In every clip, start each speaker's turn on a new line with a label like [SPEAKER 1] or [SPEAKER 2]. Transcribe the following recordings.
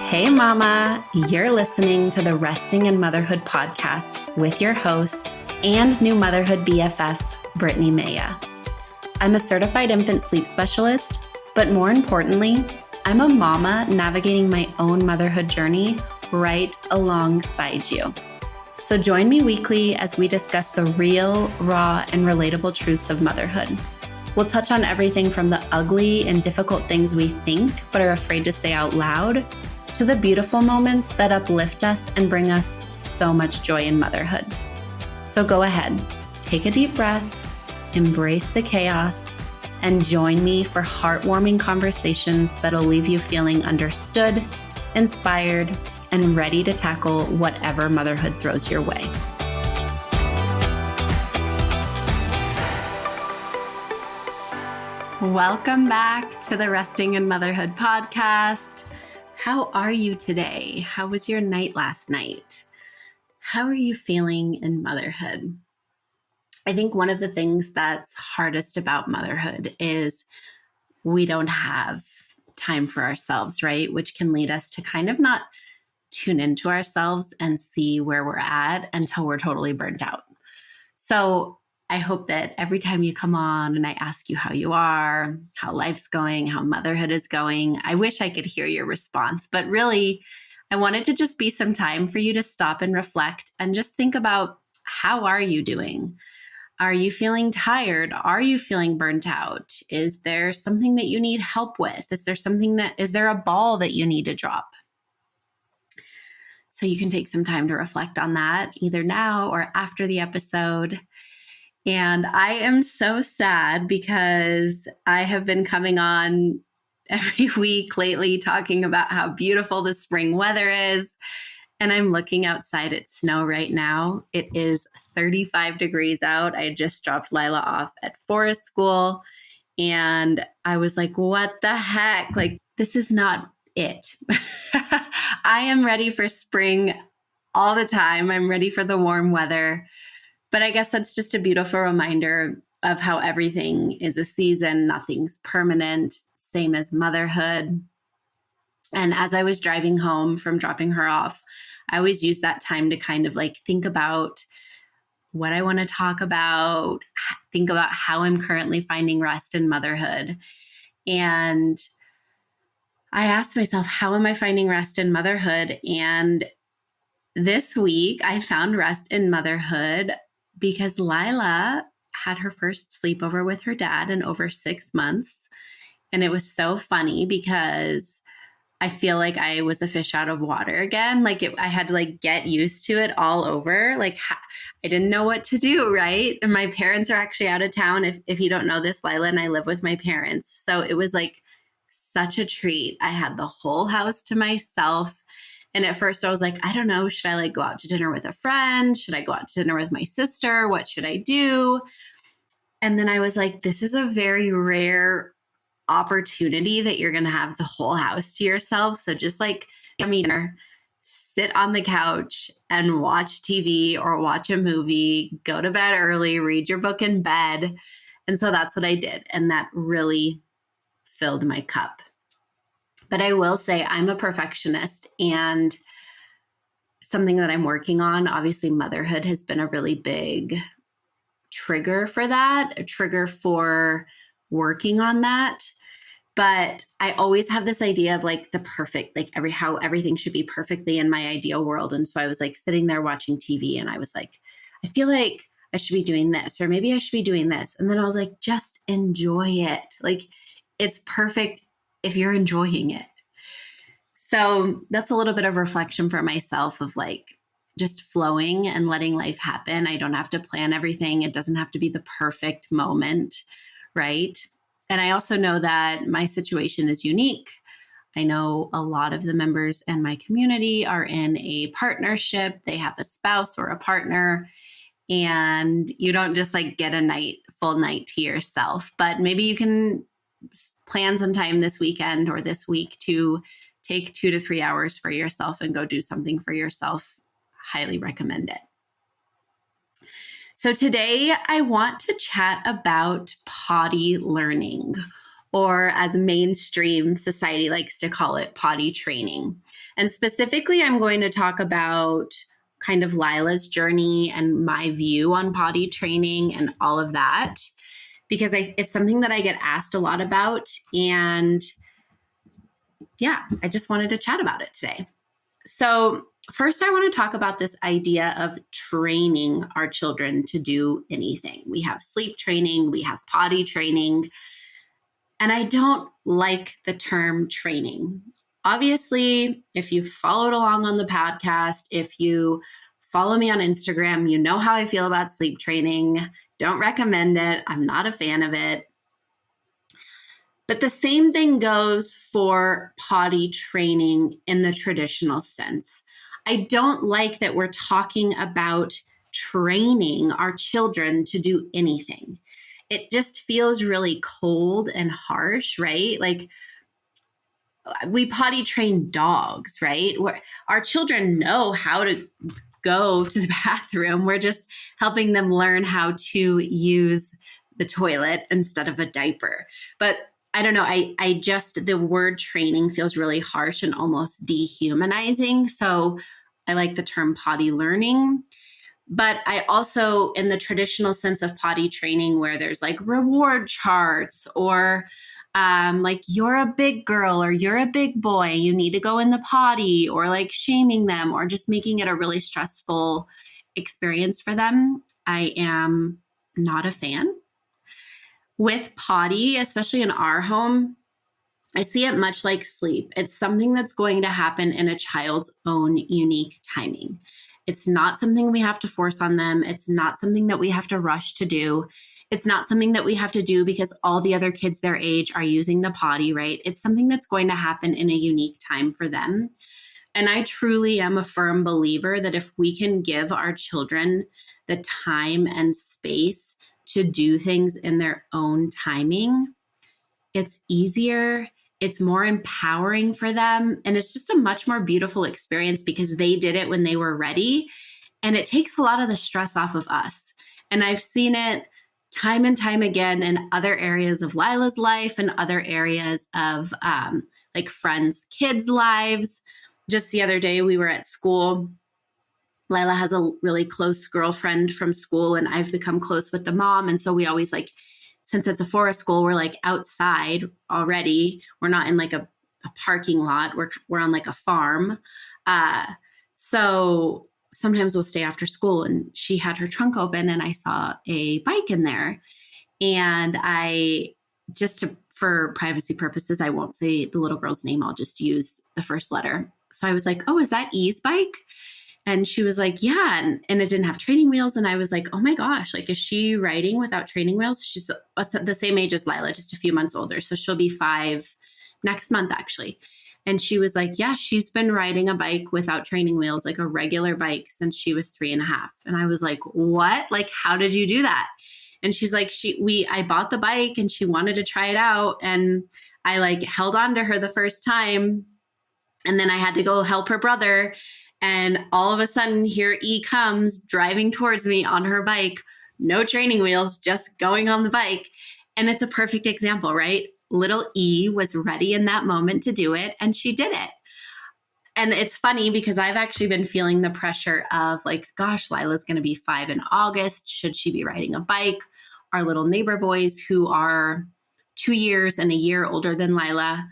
[SPEAKER 1] Hey, Mama, you're listening to the Resting in Motherhood podcast with your host and new motherhood BFF, Brittany Maya. I'm a certified infant sleep specialist, but more importantly, I'm a mama navigating my own motherhood journey right alongside you. So join me weekly as we discuss the real, raw, and relatable truths of motherhood. We'll touch on everything from the ugly and difficult things we think but are afraid to say out loud, to the beautiful moments that uplift us and bring us so much joy in motherhood. So go ahead, take a deep breath, embrace the chaos, and join me for heartwarming conversations that'll leave you feeling understood, inspired, and ready to tackle whatever motherhood throws your way. Welcome back to the Resting in Motherhood podcast. How are you today? How was your night last night? How are you feeling in motherhood? I think one of the things that's hardest about motherhood is we don't have time for ourselves, right? Which can lead us to kind of not tune into ourselves and see where we're at until we're totally burnt out. So I hope that every time you come on and I ask you how you are, how life's going, how motherhood is going, I wish I could hear your response. But really, I wanted to just be some time for you to stop and reflect and just think about, how are you doing? Are you feeling tired? Are you feeling burnt out? Is there something that you need help with? Is there a ball that you need to drop? So you can take some time to reflect on that either now or after the episode. And I am so sad because I have been coming on every week lately talking about how beautiful the spring weather is. And I'm looking outside at snow right now. It is 35 degrees out. I just dropped Lila off at forest school. And I was like, what the heck? Like, this is not it. I am ready for spring all the time. I'm ready for the warm weather. But I guess that's just a beautiful reminder of how everything is a season. Nothing's permanent, same as motherhood. And as I was driving home from dropping her off, I always use that time to kind of like think about what I want to talk about, think about how I'm currently finding rest in motherhood. And I asked myself, how am I finding rest in motherhood? And this week I found rest in motherhood because Lila had her first sleepover with her dad in over 6 months. And it was so funny because I feel like I was a fish out of water again. I had to get used to it all over. I didn't know what to do, right? And my parents are actually out of town. If you don't know this, Lila and I live with my parents. So it was such a treat. I had the whole house to myself. And at first I was like, I don't know, should I go out to dinner with a friend? Should I go out to dinner with my sister? What should I do? And then I was like, this is a very rare opportunity that you're going to have the whole house to yourself. So just dinner, sit on the couch and watch TV or watch a movie, go to bed early, read your book in bed. And so that's what I did. And that really filled my cup. But I will say I'm a perfectionist, and something that I'm working on, obviously motherhood has been a really big trigger for that, a trigger for working on that. But I always have this idea of the perfect, how everything should be perfectly in my ideal world. And so I was sitting there watching TV and I was like, I feel like I should be doing this, or maybe I should be doing this. And then I was like, just enjoy it. It's perfect if you're enjoying it. So that's a little bit of reflection for myself of just flowing and letting life happen. I don't have to plan everything. It doesn't have to be the perfect moment, right? And I also know that my situation is unique. I know a lot of the members in my community are in a partnership. They have a spouse or a partner, and you don't just get a full night to yourself. But maybe you can plan some time this weekend or this week to take 2 to 3 hours for yourself and go do something for yourself. Highly recommend it. So today I want to chat about potty learning, or as mainstream society likes to call it, potty training. And specifically, I'm going to talk about kind of Lila's journey and my view on potty training and all of that, because it's something that I get asked a lot about. And yeah, I just wanted to chat about it today. So first, I want to talk about this idea of training our children to do anything. We have sleep training, we have potty training, and I don't like the term training. Obviously, if you followed along on the podcast, if you follow me on Instagram, you know how I feel about sleep training. Don't recommend it. I'm not a fan of it. But the same thing goes for potty training in the traditional sense. I don't like that we're talking about training our children to do anything. It just feels really cold and harsh, right? Like we potty train dogs, right? Our children know how to go to the bathroom. We're just helping them learn how to use the toilet instead of a diaper. But I don't know. I just, the word training feels really harsh and almost dehumanizing. So I like the term potty learning. But I also, in the traditional sense of potty training, where there's like reward charts or like you're a big girl or you're a big boy, you need to go in the potty, or like shaming them or just making it a really stressful experience for them, I am not a fan. With potty, especially in our home, I see it much like sleep. It's something that's going to happen in a child's own unique timing. It's not something we have to force on them. It's not something that we have to rush to do. It's not something that we have to do because all the other kids their age are using the potty, right? It's something that's going to happen in a unique time for them. And I truly am a firm believer that if we can give our children the time and space to do things in their own timing, it's easier, it's more empowering for them, and it's just a much more beautiful experience because they did it when they were ready, and it takes a lot of the stress off of us. And I've seen it time and time again in other areas of Lila's life and other areas of like friends' kids' lives. Just the other day, we were at school. Lila has a really close girlfriend from school, and I've become close with the mom. And so we always like, since it's a forest school, we're like outside already. We're not in like a parking lot. We're on like a farm. So sometimes we'll stay after school, and she had her trunk open and I saw a bike in there. And for privacy purposes, I won't say the little girl's name. I'll just use the first letter. So I was like, oh, is that E's bike? And she was like, yeah. And it didn't have training wheels. And I was like, oh my gosh, like, is she riding without training wheels? She's the same age as Lila, just a few months older. So she'll be 5 next month, actually. And she was like, yeah, she's been riding a bike without training wheels, like a regular bike, since she was 3.5. And I was like, what? Like, how did you do that? And she's like, I bought the bike and she wanted to try it out. And I like held on to her the first time. And then I had to go help her brother. And all of a sudden, here E comes driving towards me on her bike, no training wheels, just going on the bike. And it's a perfect example, right? Little E was ready in that moment to do it, and she did it. And it's funny because I've actually been feeling the pressure of like, gosh, Lila's going to be 5 in August. Should she be riding a bike? Our little neighbor boys, who are 2 years and a year older than Lila,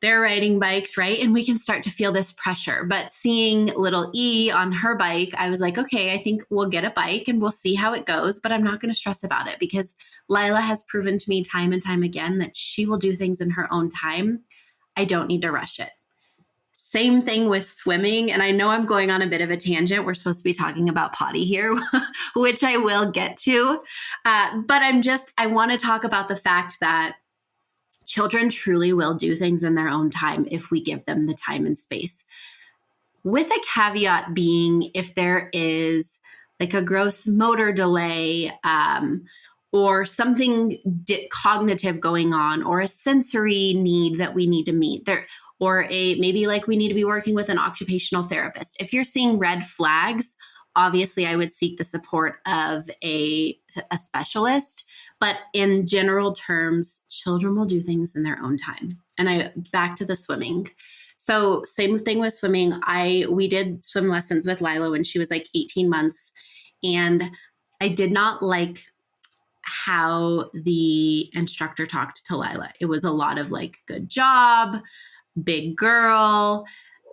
[SPEAKER 1] they're riding bikes, right? And we can start to feel this pressure. But seeing little E on her bike, I was like, okay, I think we'll get a bike and we'll see how it goes, but I'm not going to stress about it because Lila has proven to me time and time again that she will do things in her own time. I don't need to rush it. Same thing with swimming. And I know I'm going on a bit of a tangent. We're supposed to be talking about potty here, which I will get to. But I want to talk about the fact that children truly will do things in their own time if we give them the time and space. With a caveat being, if there is like a gross motor delay or something cognitive going on, or a sensory need that we need to meet there, or maybe like we need to be working with an occupational therapist. If you're seeing red flags, obviously I would seek the support of a specialist. But in general terms, children will do things in their own time. And back to the swimming. So same thing with swimming. We did swim lessons with Lila when she was like 18 months. And I did not like how the instructor talked to Lila. It was a lot of like, good job, big girl,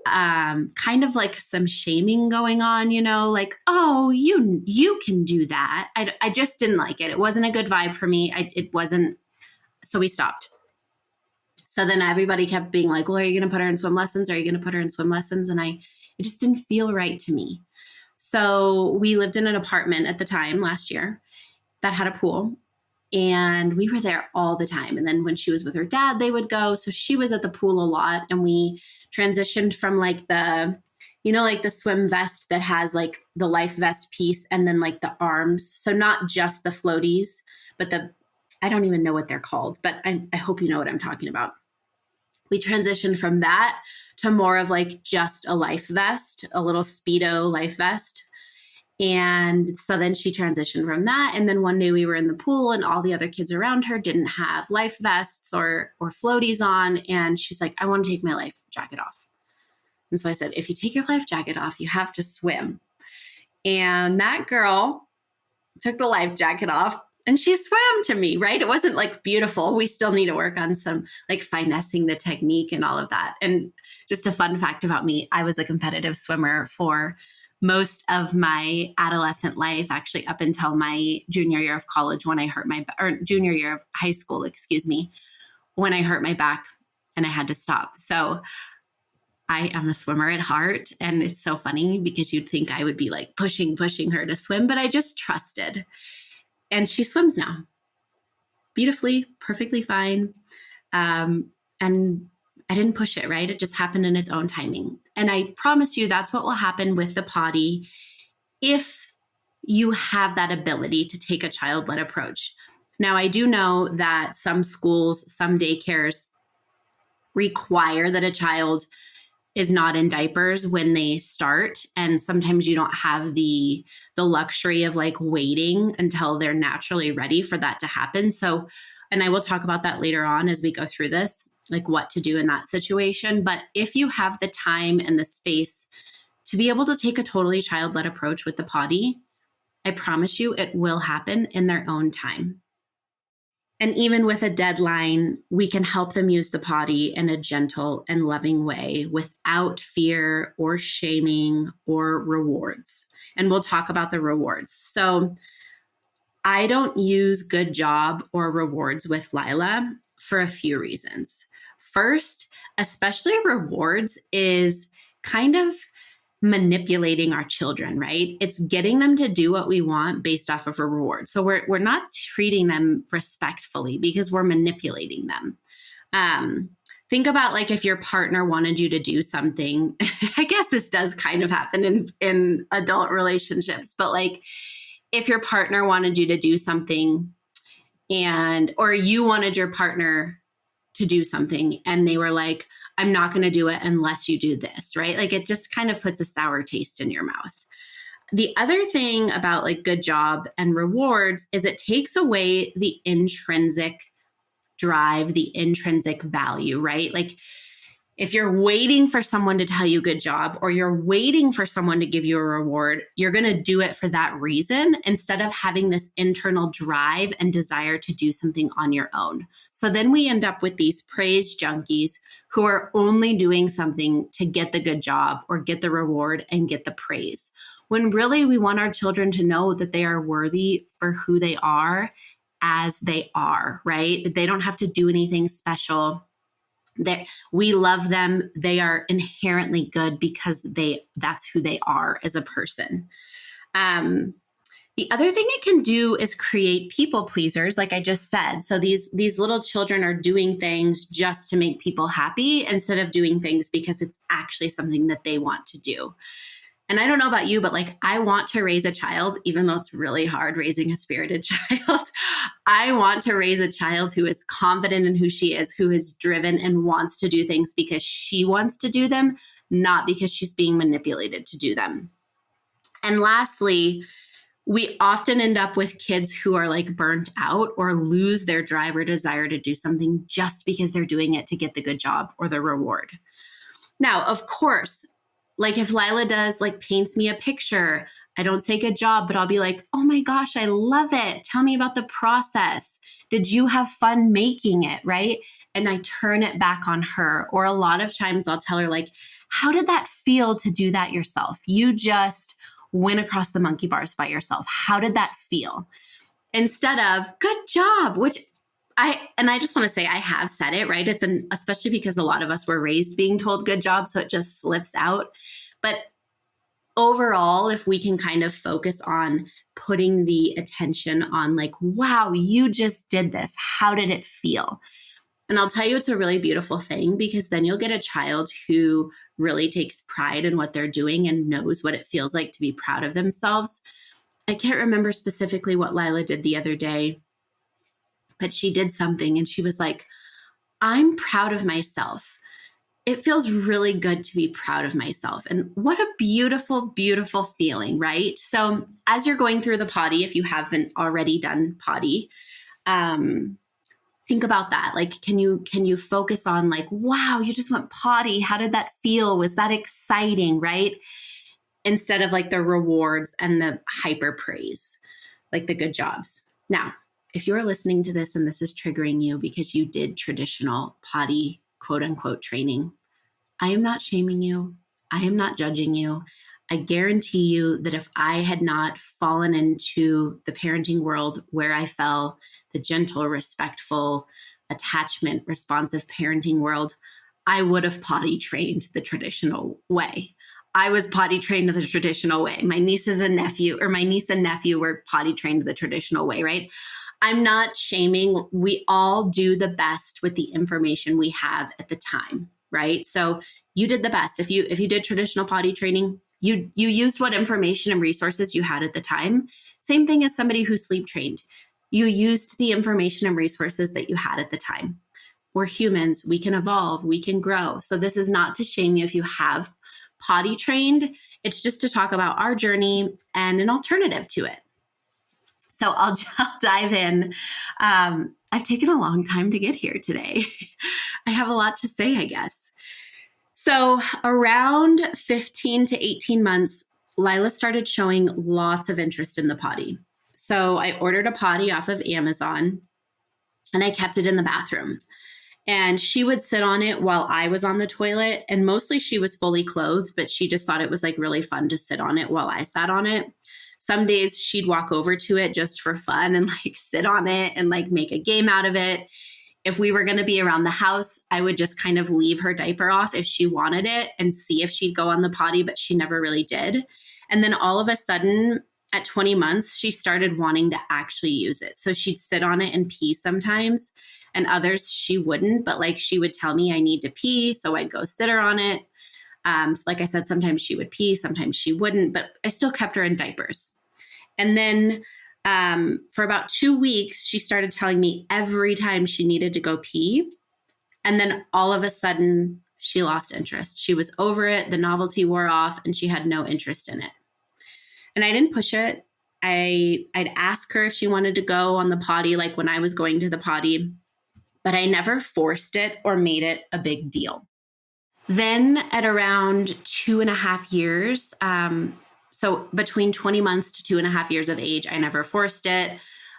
[SPEAKER 1] kind of like some shaming going on, like, oh, you can do that. I just didn't like it. It wasn't a good vibe for me. It wasn't. So we stopped. So then everybody kept being like, well, are you going to put her in swim lessons? Are you going to put her in swim lessons? And it just didn't feel right to me. So we lived in an apartment at the time last year that had a pool, and we were there all the time. And then when she was with her dad, they would go. So she was at the pool a lot, and we transitioned from like like the swim vest that has like the life vest piece and then like the arms. So not just the floaties, but I don't even know what they're called, but I hope you know what I'm talking about. We transitioned from that to more of like just a life vest, a little Speedo life vest. And so then she transitioned from that. And then one day we were in the pool and all the other kids around her didn't have life vests or floaties on. And she's like, I want to take my life jacket off. And so I said, if you take your life jacket off, you have to swim. And that girl took the life jacket off and she swam to me, right? It wasn't like beautiful. We still need to work on some like finessing the technique and all of that. And just a fun fact about me, I was a competitive swimmer for most of my adolescent life, actually up until my junior year of college when I hurt junior year of high school, when I hurt my back and I had to stop. So I am a swimmer at heart. And it's so funny because you'd think I would be like pushing her to swim, but I just trusted. And she swims now beautifully, perfectly fine. And I didn't push it, right? It just happened in its own timing. And I promise you that's what will happen with the potty if you have that ability to take a child-led approach. Now, I do know that some schools, some daycares require that a child is not in diapers when they start. And sometimes you don't have the luxury of like waiting until they're naturally ready for that to happen. So, and I will talk about that later on as we go through this, like what to do in that situation. But if you have the time and the space to be able to take a totally child-led approach with the potty, I promise you it will happen in their own time. And even with a deadline, we can help them use the potty in a gentle and loving way without fear or shaming or rewards. And we'll talk about the rewards. So I don't use good job or rewards with Lila for a few reasons. First, especially rewards is kind of manipulating our children, right? It's getting them to do what we want based off of a reward. So we're not treating them respectfully because we're manipulating them. Think about like if your partner wanted you to do something. I guess this does kind of happen in adult relationships, but like if your partner wanted you to do something or you wanted your partner to do something and they were like, I'm not going to do it unless you do this, right? Like it just kind of puts a sour taste in your mouth. The other thing about like good job and rewards is it takes away the intrinsic drive, the intrinsic value, right? Like if you're waiting for someone to tell you good job or you're waiting for someone to give you a reward, you're going to do it for that reason instead of having this internal drive and desire to do something on your own. So then we end up with these praise junkies who are only doing something to get the good job or get the reward and get the praise. When really we want our children to know that they are worthy for who they are as they are, right? They don't have to do anything special. We love them. They are inherently good because that's who they are as a person. The other thing it can do is create people pleasers, like I just said. So these little children are doing things just to make people happy instead of doing things because it's actually something that they want to do. And I don't know about you, but like I want to raise a child, even though it's really hard raising a spirited child. I want to raise a child who is confident in who she is, who is driven and wants to do things because she wants to do them, not because she's being manipulated to do them. And lastly, we often end up with kids who are like burnt out or lose their drive or desire to do something just because they're doing it to get the good job or the reward. Now, of course, like if Lila does, like paints me a picture, I don't say good job, but I'll be like, oh my gosh, I love it. Tell me about the process. Did you have fun making it? Right. And I turn it back on her. Or a lot of times I'll tell her, like, how did that feel to do that yourself? You just went across the monkey bars by yourself. How did that feel? Instead of good job, which I just want to say I have said it, right? Especially because a lot of us were raised being told good job, so it just slips out. But overall, if we can kind of focus on putting the attention on like, wow, you just did this. How did it feel? And I'll tell you, it's a really beautiful thing, because then you'll get a child who really takes pride in what they're doing and knows what it feels like to be proud of themselves. I can't remember specifically what Lila did the other day, but she did something and she was like, I'm proud of myself. It feels really good to be proud of myself. And what a beautiful, beautiful feeling, right? So as you're going through the potty, if you haven't already done potty, think about that. Like, can you focus on like, wow, you just went potty. How did that feel? Was that exciting, right? Instead of like the rewards and the hyper praise, like the good jobs. Now, if you're listening to this and this is triggering you because you did traditional potty, quote unquote, training, I am not shaming you. I am not judging you. I guarantee you that if I had not fallen into the parenting world where I fell, the gentle, respectful, attachment, responsive parenting world, I would have potty trained the traditional way. I was potty trained the traditional way. My niece and nephew were potty trained the traditional way, right? I'm not shaming. We all do the best with the information we have at the time, right? So you did the best. If you did traditional potty training, you used what information and resources you had at the time. Same thing as somebody who's sleep trained. You used the information and resources that you had at the time. We're humans. We can evolve. We can grow. So this is not to shame you if you have potty trained. It's just to talk about our journey and an alternative to it. So I'll dive in. I've taken a long time to get here today. I have a lot to say, I guess. So around 15 to 18 months, Lila started showing lots of interest in the potty. So I ordered a potty off of Amazon and I kept it in the bathroom. And she would sit on it while I was on the toilet. And mostly she was fully clothed, but she just thought it was like really fun to sit on it while I sat on it. Some days she'd walk over to it just for fun and like sit on it and like make a game out of it. If we were going to be around the house, I would just kind of leave her diaper off if she wanted it and see if she'd go on the potty, but she never really did. And then all of a sudden at 20 months, she started wanting to actually use it. So she'd sit on it and pee sometimes, and others she wouldn't, but like she would tell me I need to pee. So I'd go sit her on it. So like I said, sometimes she would pee, sometimes she wouldn't, but I still kept her in diapers. And then for about 2 weeks, she started telling me every time she needed to go pee. And then all of a sudden, she lost interest. She was over it. The novelty wore off and she had no interest in it. And I didn't push it. I'd ask her if she wanted to go on the potty, like when I was going to the potty, but I never forced it or made it a big deal. Then at around 2.5 years, so between 20 months to 2.5 years of age, I never forced it.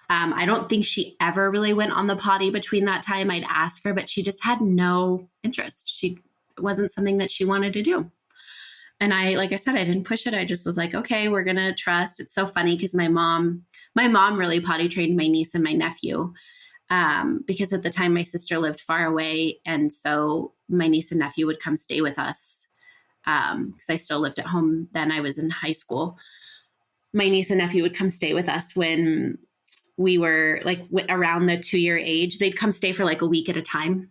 [SPEAKER 1] I don't think she ever really went on the potty between that time. I'd ask her, but she just had no interest. It wasn't something that she wanted to do. And like I said, I didn't push it. I just was like, okay, we're going to trust. It's so funny because my mom really potty trained my niece and my nephew. Because at the time my sister lived far away. And so my niece and nephew would come stay with us. Because I still lived at home then. I was in high school. My niece and nephew would come stay with us when we were like around the 2-year age. They'd come stay for like a week at a time.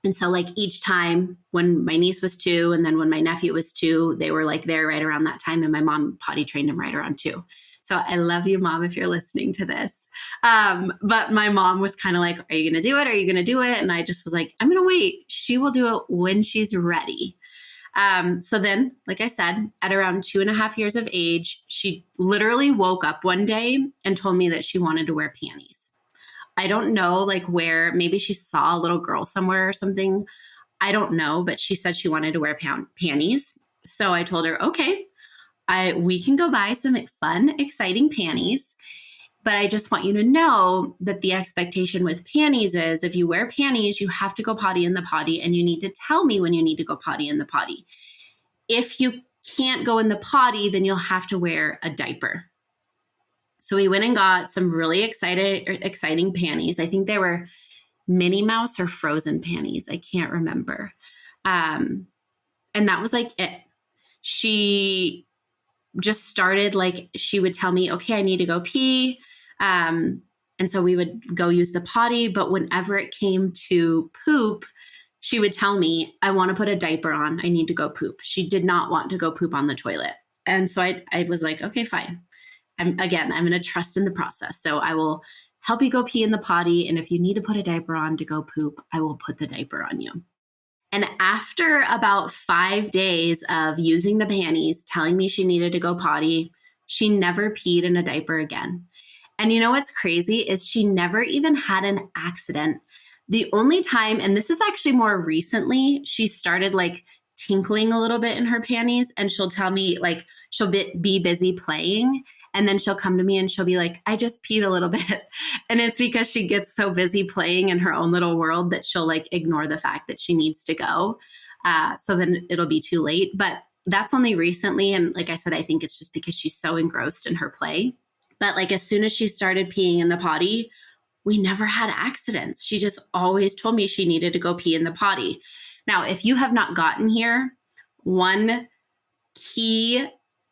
[SPEAKER 1] And so like each time when my niece was 2 and then when my nephew was 2, they were like there right around that time. And my mom potty trained him right around 2. So I love you, Mom, if you're listening to this. But my mom was kind of like, are you going to do it? Are you going to do it? And I just was like, I'm going to wait. She will do it when she's ready. So then, like I said, at around 2.5 years of age, she literally woke up one day and told me that she wanted to wear panties. I don't know, like where, maybe she saw a little girl somewhere or something. I don't know, but she said she wanted to wear panties. So I told her, okay, we can go buy some fun, exciting panties. But I just want you to know that the expectation with panties is if you wear panties, you have to go potty in the potty, and you need to tell me when you need to go potty in the potty. If you can't go in the potty, then you'll have to wear a diaper. So we went and got some really exciting panties. I think they were Minnie Mouse or Frozen panties. I can't remember. And that was like it. She just started, like, she would tell me, okay, I need to go pee. And so we would go use the potty. But whenever it came to poop, she would tell me, I want to put a diaper on. I need to go poop. She did not want to go poop on the toilet. And so I was like, okay, fine. I'm going to trust in the process. So I will help you go pee in the potty. And if you need to put a diaper on to go poop, I will put the diaper on you. And after about 5 days of using the panties, telling me she needed to go potty, she never peed in a diaper again. And you know what's crazy is she never even had an accident. The only time, and this is actually more recently, she started like tinkling a little bit in her panties, and she'll tell me, like, she'll be busy playing. And then she'll come to me and she'll be like, I just peed a little bit. And it's because she gets so busy playing in her own little world that she'll like ignore the fact that she needs to go. So then it'll be too late. But that's only recently. And like I said, I think it's just because she's so engrossed in her play. But like as soon as she started peeing in the potty, we never had accidents. She just always told me she needed to go pee in the potty. Now, if you have not gotten here, one key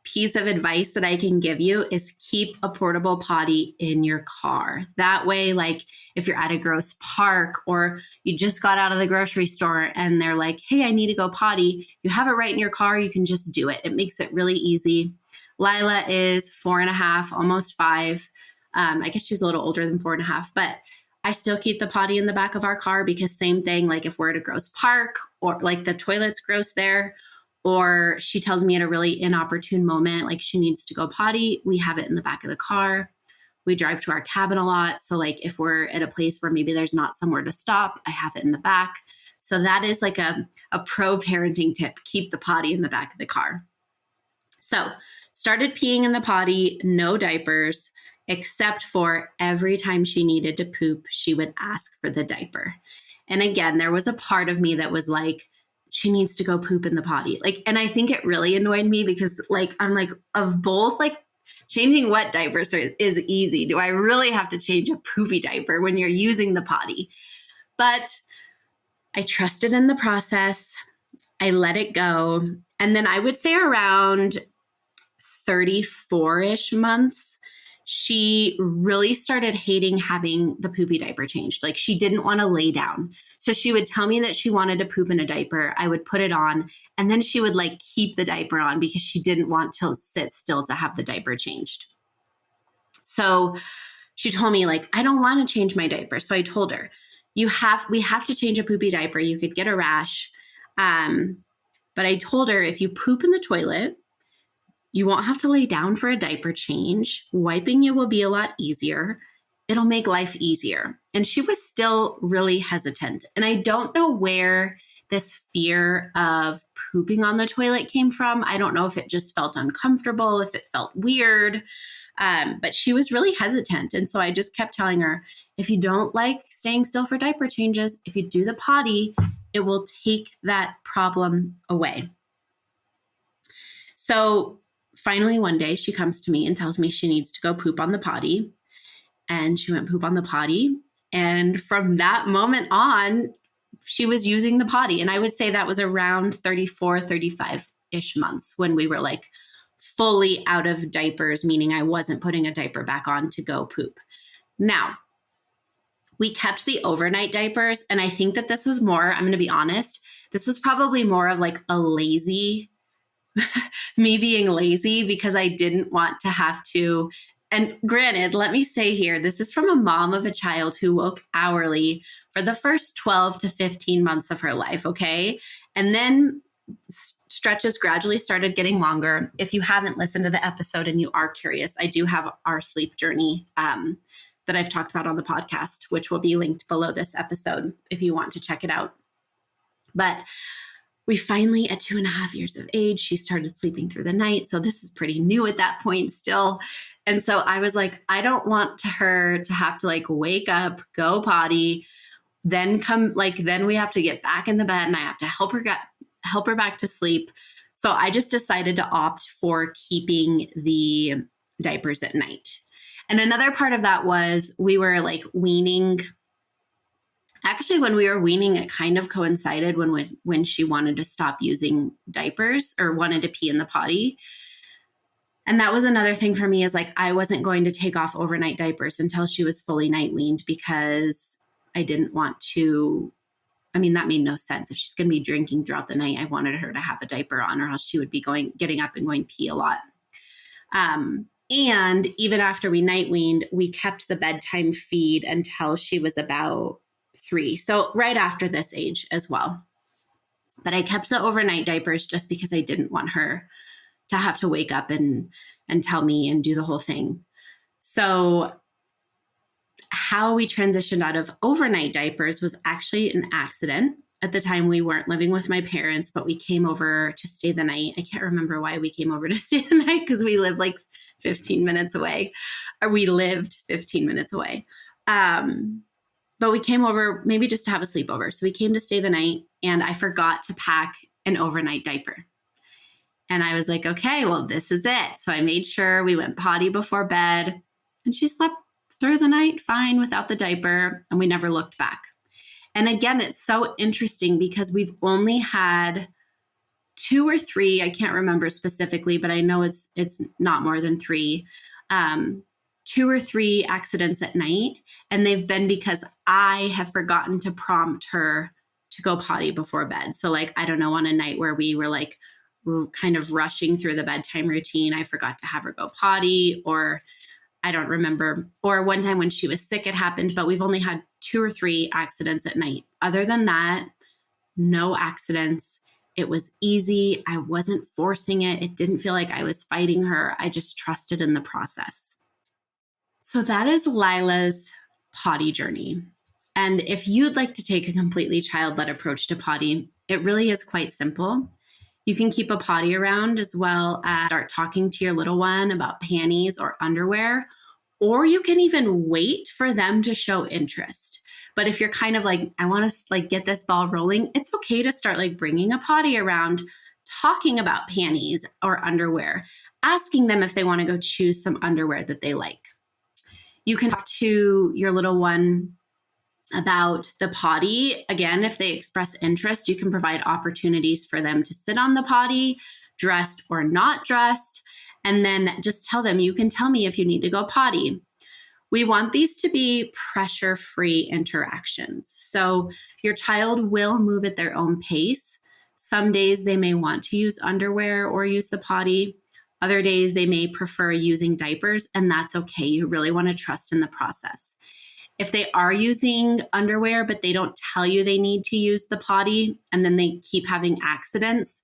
[SPEAKER 1] piece of advice that I can give you is keep a portable potty in your car. That way, like if you're at a gross park or you just got out of the grocery store and they're like, hey, I need to go potty, you have it right in your car. You can just do it. It makes it really easy. Lila is 4.5, almost 5. I guess she's a little older than 4.5, but I still keep the potty in the back of our car because same thing, like if we're at a gross park or like the toilet's gross there, or she tells me at a really inopportune moment, like she needs to go potty, we have it in the back of the car. We drive to our cabin a lot. So like if we're at a place where maybe there's not somewhere to stop, I have it in the back. So that is like a pro parenting tip. Keep the potty in the back of the car. So started peeing in the potty, no diapers, except for every time she needed to poop, she would ask for the diaper. And again, there was a part of me that was like, she needs to go poop in the potty. Like, and I think it really annoyed me because like, I'm like, of both, like changing wet diapers is easy. Do I really have to change a poopy diaper when you're using the potty? But I trusted in the process. I let it go. And then I would say around 34-ish months, she really started hating having the poopy diaper changed. Like she didn't want to lay down. So she would tell me that she wanted to poop in a diaper. I would put it on and then she would like keep the diaper on because she didn't want to sit still to have the diaper changed. So she told me like, I don't want to change my diaper. So I told her, we have to change a poopy diaper. You could get a rash. But I told her if you poop in the toilet, you won't have to lay down for a diaper change. Wiping you will be a lot easier. It'll make life easier. And she was still really hesitant. And I don't know where this fear of pooping on the toilet came from. I don't know if it just felt uncomfortable, if it felt weird, but she was really hesitant. And so I just kept telling her, if you don't like staying still for diaper changes, if you do the potty, it will take that problem away. So finally, one day she comes to me and tells me she needs to go poop on the potty. And she went poop on the potty. And from that moment on, she was using the potty. And I would say that was around 34, 35-ish months when we were like fully out of diapers, meaning I wasn't putting a diaper back on to go poop. Now, we kept the overnight diapers. And I think that this was more, I'm going to be honest, this was probably more of like a lazy me being lazy because I didn't want to have to. And granted, let me say here, this is from a mom of a child who woke hourly for the first 12 to 15 months of her life. Okay. And then stretches gradually started getting longer. If you haven't listened to the episode and you are curious, I do have our sleep journey that I've talked about on the podcast, which will be linked below this episode if you want to check it out. But we finally, at 2.5 years of age, she started sleeping through the night. So this is pretty new at that point still. And so I was like, I don't want her to have to like wake up, go potty, then then we have to get back in the bed and I have to help her back to sleep. So I just decided to opt for keeping the diapers at night. And another part of that was we were like weaning. Actually, when we were weaning, it kind of coincided when she wanted to stop using diapers or wanted to pee in the potty. And that was another thing for me, is like, I wasn't going to take off overnight diapers until she was fully night weaned, because I didn't want to, that made no sense. If she's going to be drinking throughout the night, I wanted her to have a diaper on, or else she would be getting up and going pee a lot. And even after we night weaned, we kept the bedtime feed until she was about 3. So right after this age as well. But I kept the overnight diapers just because I didn't want her to have to wake up and tell me and do the whole thing. So how we transitioned out of overnight diapers was actually an accident. At the time, we weren't living with my parents, but we came over to stay the night. I can't remember why we came over to stay the night, because we lived like 15 minutes away, or we lived 15 minutes away. But we came over maybe just to have a sleepover. So we came to stay the night, and I forgot to pack an overnight diaper. And I was like, okay, well, this is it. So I made sure we went potty before bed, and she slept through the night fine without the diaper, and we never looked back. And again, it's so interesting because we've only had 2 or 3, I can't remember specifically, but I know it's not more than 3, 2 or 3 accidents at night. And they've been because I have forgotten to prompt her to go potty before bed. So like, I don't know, on a night where we were like kind of rushing through the bedtime routine, I forgot to have her go potty, or I don't remember. Or one time when she was sick, it happened, but we've only had 2 or 3 accidents at night. Other than that, no accidents. It was easy. I wasn't forcing it. It didn't feel like I was fighting her. I just trusted in the process. So that is Lila's potty journey. And if you'd like to take a completely child-led approach to potty, it really is quite simple. You can keep a potty around, as well as start talking to your little one about panties or underwear, or you can even wait for them to show interest. But if you're kind of like, I want to like get this ball rolling, it's okay to start like bringing a potty around, talking about panties or underwear, asking them if they want to go choose some underwear that they like. You can talk to your little one about the potty. Again, if they express interest, you can provide opportunities for them to sit on the potty, dressed or not dressed, and then just tell them, you can tell me if you need to go potty. We want these to be pressure-free interactions. So your child will move at their own pace. Some days they may want to use underwear or use the potty. Other days they may prefer using diapers, and that's okay. You really want to trust in the process. If they are using underwear, but they don't tell you they need to use the potty, and then they keep having accidents,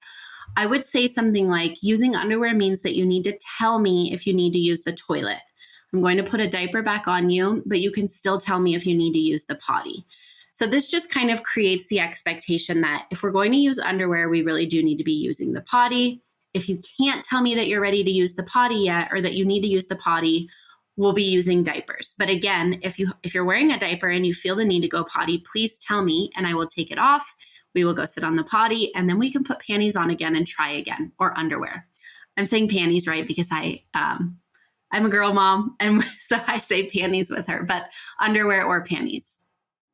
[SPEAKER 1] I would say something like, using underwear means that you need to tell me if you need to use the toilet. I'm going to put a diaper back on you, but you can still tell me if you need to use the potty. So this just kind of creates the expectation that if we're going to use underwear, we really do need to be using the potty. If you can't tell me that you're ready to use the potty yet, or that you need to use the potty, we'll be using diapers. But again, if you're wearing a diaper and you feel the need to go potty, please tell me and I will take it off. We will go sit on the potty, and then we can put panties on again and try again, or underwear. I'm saying panties, right? Because I'm a girl mom, and so I say panties with her, but underwear or panties.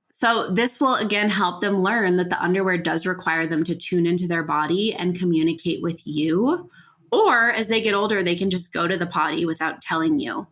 [SPEAKER 1] So this will again help them learn that the underwear does require them to tune into their body and communicate with you. Or as they get older, they can just go to the potty without telling you.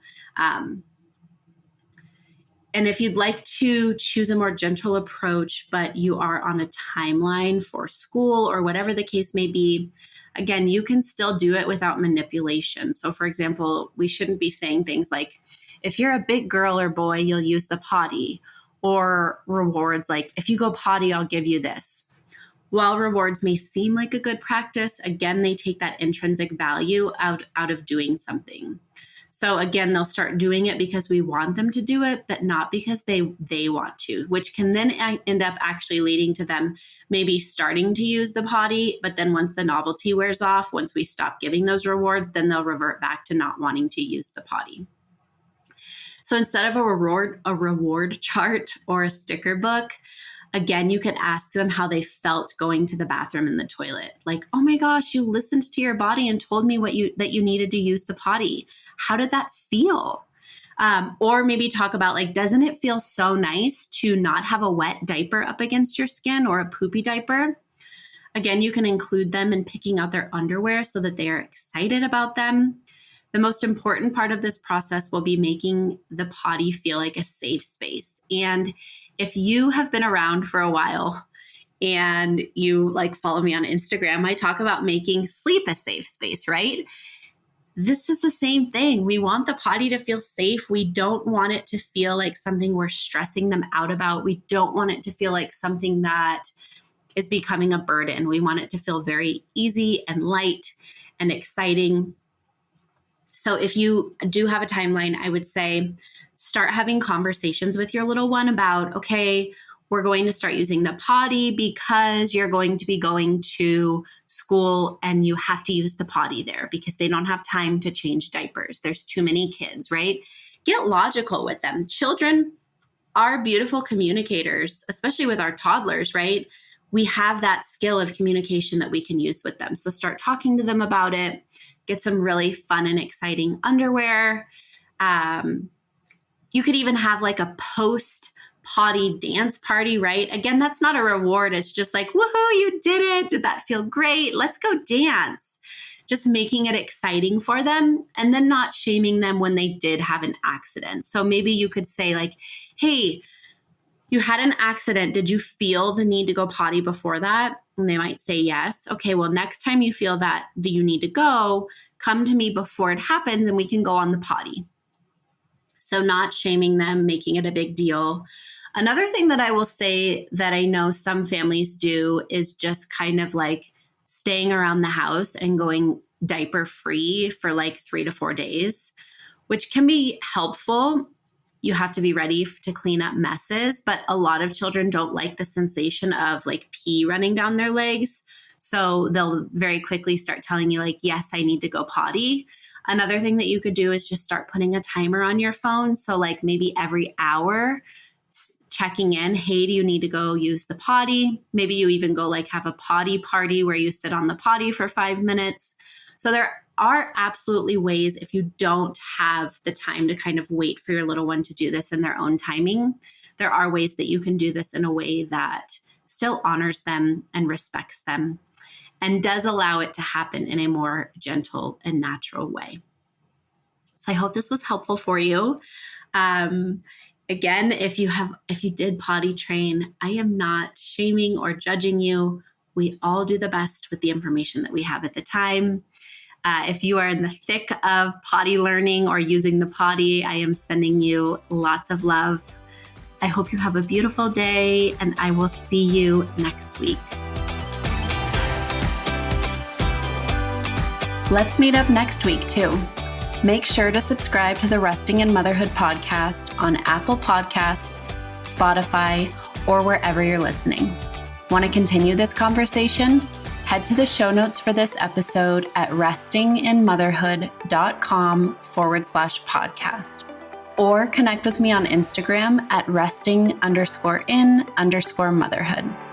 [SPEAKER 1] And if you'd like to choose a more gentle approach, but you are on a timeline for school or whatever the case may be, again, you can still do it without manipulation. So for example, we shouldn't be saying things like, if you're a big girl or boy, you'll use the potty, or rewards like, if you go potty, I'll give you this. While rewards may seem like a good practice, again, they take that intrinsic value out of doing something. So again, they'll start doing it because we want them to do it, but not because they want to, which can then end up actually leading to them maybe starting to use the potty. But then once the novelty wears off, once we stop giving those rewards, then they'll revert back to not wanting to use the potty. So instead of a reward chart or a sticker book, again, you could ask them how they felt going to the bathroom and the toilet. Like, oh my gosh, you listened to your body and told me that you needed to use the potty. How did that feel? Or maybe talk about like, doesn't it feel so nice to not have a wet diaper up against your skin or a poopy diaper? Again, you can include them in picking out their underwear so that they are excited about them. The most important part of this process will be making the potty feel like a safe space. And if you have been around for a while and you like follow me on Instagram, I talk about making sleep a safe space, right? This is the same thing. We want the potty to feel safe. We don't want it to feel like something we're stressing them out about. We don't want it to feel like something that is becoming a burden. We want it to feel very easy and light and exciting. So if you do have a timeline, I would say start having conversations with your little one about, okay, we're going to start using the potty because you're going to be going to school and you have to use the potty there because they don't have time to change diapers. There's too many kids, right? Get logical with them. Children are beautiful communicators, especially with our toddlers, right? We have that skill of communication that we can use with them. So start talking to them about it. Get some really fun and exciting underwear. You could even have like a post-potty dance party, right? Again, that's not a reward. It's just like, woohoo, you did it. Did that feel great? Let's go dance. Just making it exciting for them and then not shaming them when they did have an accident. So maybe you could say like, hey, you had an accident. Did you feel the need to go potty before that? And they might say yes. Okay, well, next time you feel that you need to go, come to me before it happens and we can go on the potty. So not shaming them, making it a big deal. Another thing that I will say that I know some families do is just kind of like staying around the house and going diaper free for like 3 to 4 days, which can be helpful. You have to be ready to clean up messes, but a lot of children don't like the sensation of like pee running down their legs. So they'll very quickly start telling you like, yes, I need to go potty. Another thing that you could do is just start putting a timer on your phone. So like maybe every hour checking in, hey, do you need to go use the potty? Maybe you even go like have a potty party where you sit on the potty for 5 minutes. So there are absolutely ways if you don't have the time to kind of wait for your little one to do this in their own timing. There are ways that you can do this in a way that still honors them and respects them and does allow it to happen in a more gentle and natural way. So I hope this was helpful for you. Again, if you did potty train, I am not shaming or judging you. We all do the best with the information that we have at the time. If you are in the thick of potty learning or using the potty, I am sending you lots of love. I hope you have a beautiful day, and I will see you next week. Let's meet up next week, too. Make sure to subscribe to the Resting in Motherhood podcast on Apple Podcasts, Spotify, or wherever you're listening. Want to continue this conversation? Head to the show notes for this episode at restinginmotherhood.com/podcast or connect with me on Instagram at resting_in_motherhood.